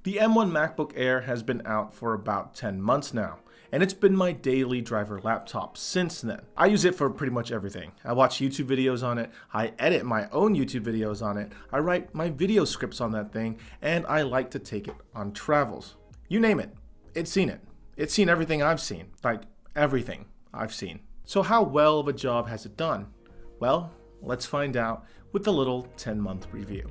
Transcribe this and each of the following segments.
The M1 MacBook Air has been out for about 10 months now, and it's been my daily driver laptop since then. I use it for pretty much everything. I watch YouTube videos on it, I edit my own YouTube videos on it, I write my video scripts on that thing, and I like to take it on travels. You name it, it's seen it. It's seen everything I've seen, like everything I've seen. So how well of a job has it done? Well, let's find out with a little 10-month review.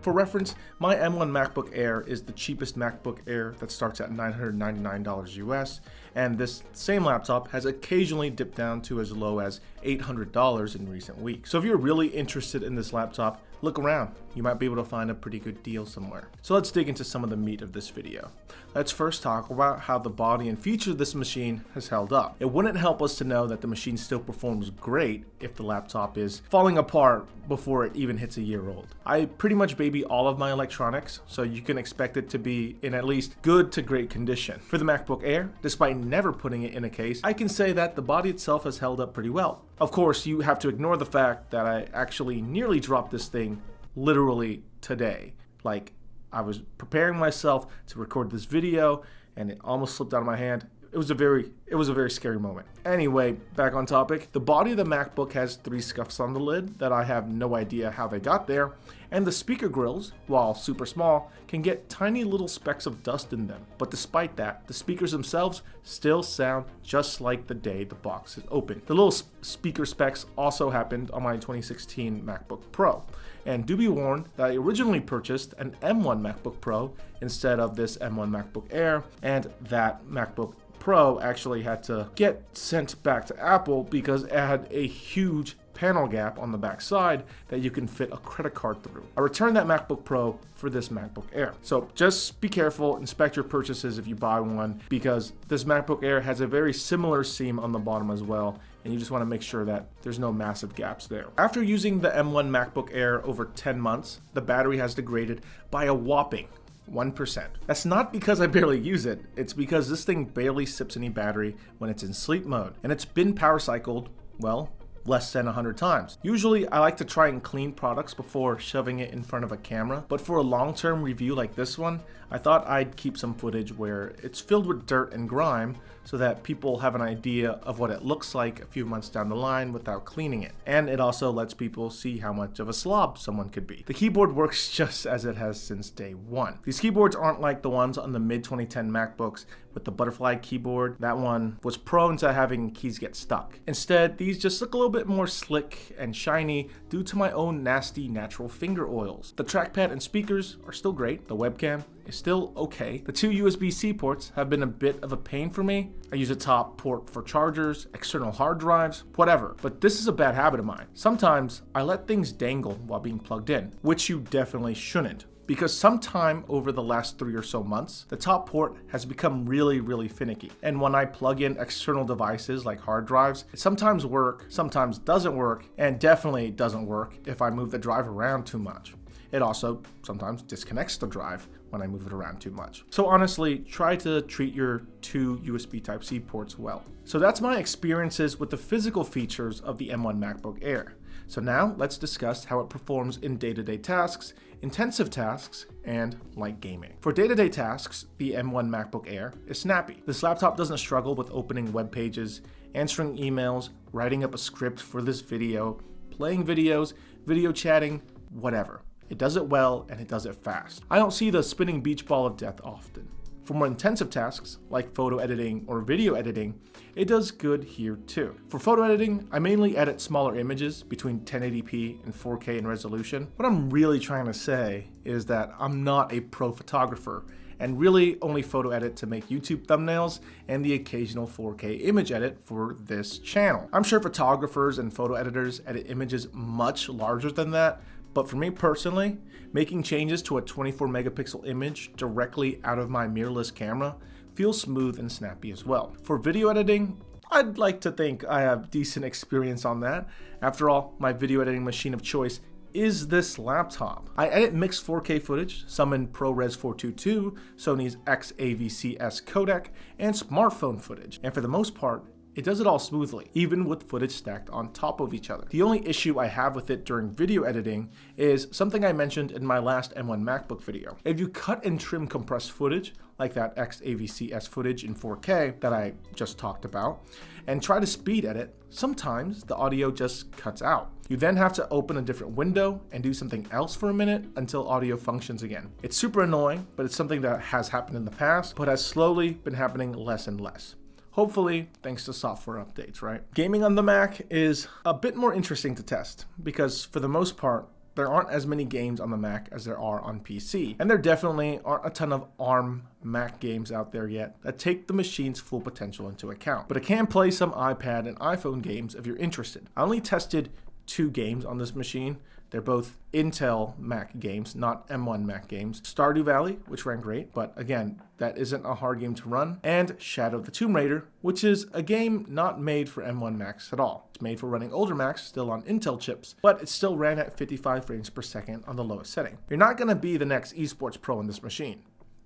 For reference, my M1 MacBook Air is the cheapest MacBook Air that starts at $999 US, and this same laptop has occasionally dipped down to as low as $800 in recent weeks. So if you're really interested in this laptop, look around. You might be able to find a pretty good deal somewhere. So let's dig into some of the meat of this video. Let's first talk about how the body and features of this machine has held up. It wouldn't help us to know that the machine still performs great if the laptop is falling apart before it even hits a year old. I pretty much baby all of my electronics, so you can expect it to be in at least good to great condition. For the MacBook Air, despite never putting it in a case, I can say that the body itself has held up pretty well. Of course, you have to ignore the fact that I actually nearly dropped this thing literally today. Like, I was preparing myself to record this video and it almost slipped out of my hand. It was a very scary moment. Anyway, back on topic. The body of the MacBook has 3 scuffs on the lid that I have no idea how they got there, and the speaker grills, while super small, can get tiny little specks of dust in them. But despite that, the speakers themselves still sound just like the day the box is opened. The little speaker specks also happened on my 2016 MacBook Pro. And do be warned that I originally purchased an M1 MacBook Pro instead of this M1 MacBook Air, and that MacBook Pro actually had to get sent back to Apple because it had a huge panel gap on the back side that you can fit a credit card through. I returned that MacBook Pro for this MacBook Air. So just be careful, inspect your purchases if you buy one, because this MacBook Air has a very similar seam on the bottom as well, and you just want to make sure that there's no massive gaps there. After using the M1 MacBook Air over 10 months, the battery has degraded by a whopping 1%. That's not because I barely use it, it's because this thing barely sips any battery when it's in sleep mode, and it's been power cycled, well, less than 100 times. Usually I like to try and clean products before shoving it in front of a camera, but for a long-term review like this one, I thought I'd keep some footage where it's filled with dirt and grime so that people have an idea of what it looks like a few months down the line without cleaning it. And it also lets people see how much of a slob someone could be. The keyboard works just as it has since day one. These keyboards aren't like the ones on the mid-2010 MacBooks with the butterfly keyboard. That one was prone to having keys get stuck. Instead, these just look a little bit more slick and shiny due to my own nasty natural finger oils. The trackpad and speakers are still great. The webcam is still okay. The 2 USB-C ports have been a bit of a pain for me. I use a top port for chargers, external hard drives, whatever. But this is a bad habit of mine. Sometimes I let things dangle while being plugged in, which you definitely shouldn't. Because sometime over the last 3 or so months, the top port has become really finicky. And when I plug in external devices like hard drives, it sometimes works, sometimes doesn't work, and definitely doesn't work if I move the drive around too much. It also sometimes disconnects the drive when I move it around too much. So honestly, try to treat your 2 USB Type-C ports well. So that's my experiences with the physical features of the M1 MacBook Air. So now let's discuss how it performs in day-to-day tasks, intensive tasks, and light gaming. For day-to-day tasks, the M1 MacBook Air is snappy. This laptop doesn't struggle with opening web pages, answering emails, writing up a script for this video, playing videos, video chatting, whatever. It does it well and it does it fast. I don't see the spinning beach ball of death often. For more intensive tasks, like photo editing or video editing, it does good here too. For photo editing, I mainly edit smaller images between 1080p and 4K in resolution. What I'm really trying to say is that I'm not a pro photographer and really only photo edit to make YouTube thumbnails and the occasional 4K image edit for this channel. I'm sure photographers and photo editors edit images much larger than that, but for me personally, making changes to a 24 megapixel image directly out of my mirrorless camera feels smooth and snappy as well. For video editing, I'd like to think I have decent experience on that. After all, my video editing machine of choice is this laptop. I edit mixed 4K footage, some in ProRes 422, Sony's XAVC-S codec, and smartphone footage. And for the most part, It does it all smoothly, even with footage stacked on top of each other. The only issue I have with it during video editing is something I mentioned in my last M1 MacBook video. If you cut and trim compressed footage, like that XAVC-S footage in 4K that I just talked about, and try to speed edit, sometimes the audio just cuts out. You then have to open a different window and do something else for a minute until audio functions again. It's super annoying, but it's something that has happened in the past, but has slowly been happening less and less. Hopefully, thanks to software updates, right? Gaming on the Mac is a bit more interesting to test because for the most part, there aren't as many games on the Mac as there are on PC. And there definitely aren't a ton of ARM Mac games out there yet that take the machine's full potential into account. But it can play some iPad and iPhone games if you're interested. I only tested 2 games on this machine. They're both Intel Mac games, not M1 Mac games. Stardew Valley, which ran great, but again, that isn't a hard game to run. And Shadow of the Tomb Raider, which is a game not made for M1 Macs at all. It's made for running older Macs, still on Intel chips, but it still ran at 55 frames per second on the lowest setting. You're not gonna be the next esports pro in this machine,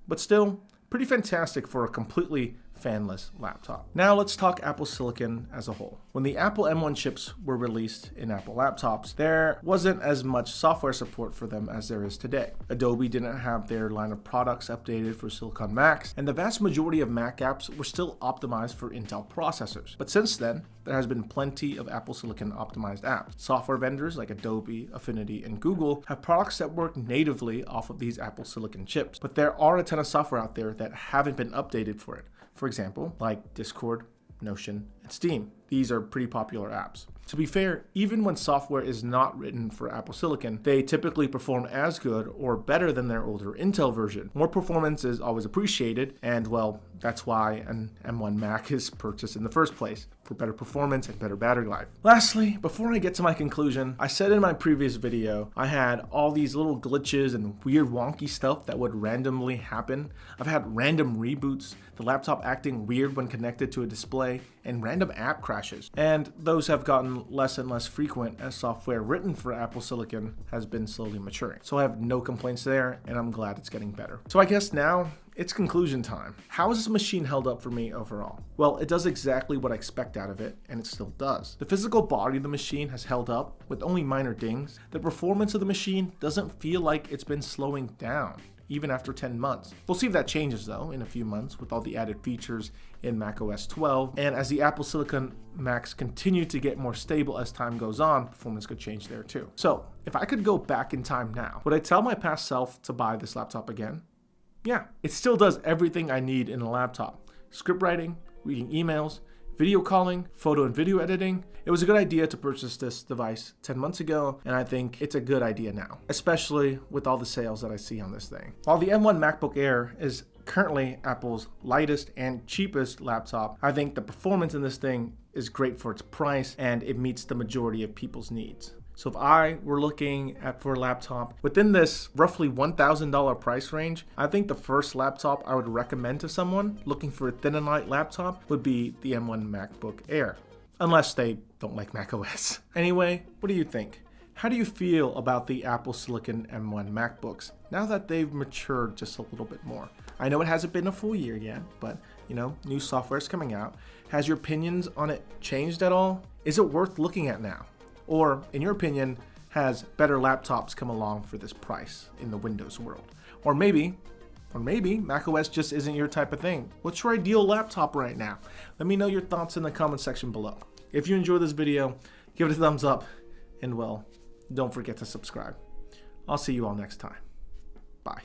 but still, pretty fantastic for a completely fanless laptop. Now let's talk Apple Silicon as a whole. When the Apple M1 chips were released in Apple laptops, there wasn't as much software support for them as there is today. Adobe didn't have their line of products updated for Silicon Macs, and the vast majority of Mac apps were still optimized for Intel processors. But since then, there has been plenty of Apple Silicon optimized apps. Software vendors like Adobe, Affinity, and Google have products that work natively off of these Apple Silicon chips, but there are a ton of software out there that haven't been updated for it. For example, like Discord, Notion, and Steam. These are pretty popular apps. To be fair, even when software is not written for Apple Silicon, they typically perform as good or better than their older Intel version. More performance is always appreciated, and well, that's why an M1 Mac is purchased in the first place, for better performance and better battery life. Lastly, before I get to my conclusion, I said in my previous video, I had all these little glitches and weird wonky stuff that would randomly happen. I've had random reboots, the laptop acting weird when connected to a display, and random app crashes. And those have gotten less and less frequent as software written for Apple Silicon has been slowly maturing. So I have no complaints there, and I'm glad it's getting better. So I guess now, it's conclusion time. How has this machine held up for me overall? Well, it does exactly what I expect out of it, and it still does. The physical body of the machine has held up with only minor dings. The performance of the machine doesn't feel like it's been slowing down, even after 10 months. We'll see if that changes though in a few months with all the added features in macOS 12. And as the Apple Silicon Macs continue to get more stable as time goes on, performance could change there too. So if I could go back in time now, would I tell my past self to buy this laptop again? Yeah, it still does everything I need in a laptop. Script writing, reading emails, video calling, photo and video editing. It was a good idea to purchase this device 10 months ago, and I think it's a good idea now, especially with all the sales that I see on this thing. While the M1 MacBook Air is currently Apple's lightest and cheapest laptop, I think the performance in this thing is great for its price, and it meets the majority of people's needs. So if I were looking for a laptop within this roughly $1,000 price range, I think the first laptop I would recommend to someone looking for a thin and light laptop would be the M1 MacBook Air, unless they don't like macOS. Anyway, what do you think? How do you feel about the Apple Silicon M1 MacBooks now that they've matured just a little bit more? I know it hasn't been a full year yet, but new software is coming out. Has your opinions on it changed at all? Is it worth looking at now? Or, in your opinion, has better laptops come along for this price in the Windows world? Or maybe macOS just isn't your type of thing. What's your ideal laptop right now? Let me know your thoughts in the comment section below. If you enjoyed this video, give it a thumbs up, and well, don't forget to subscribe. I'll see you all next time. Bye.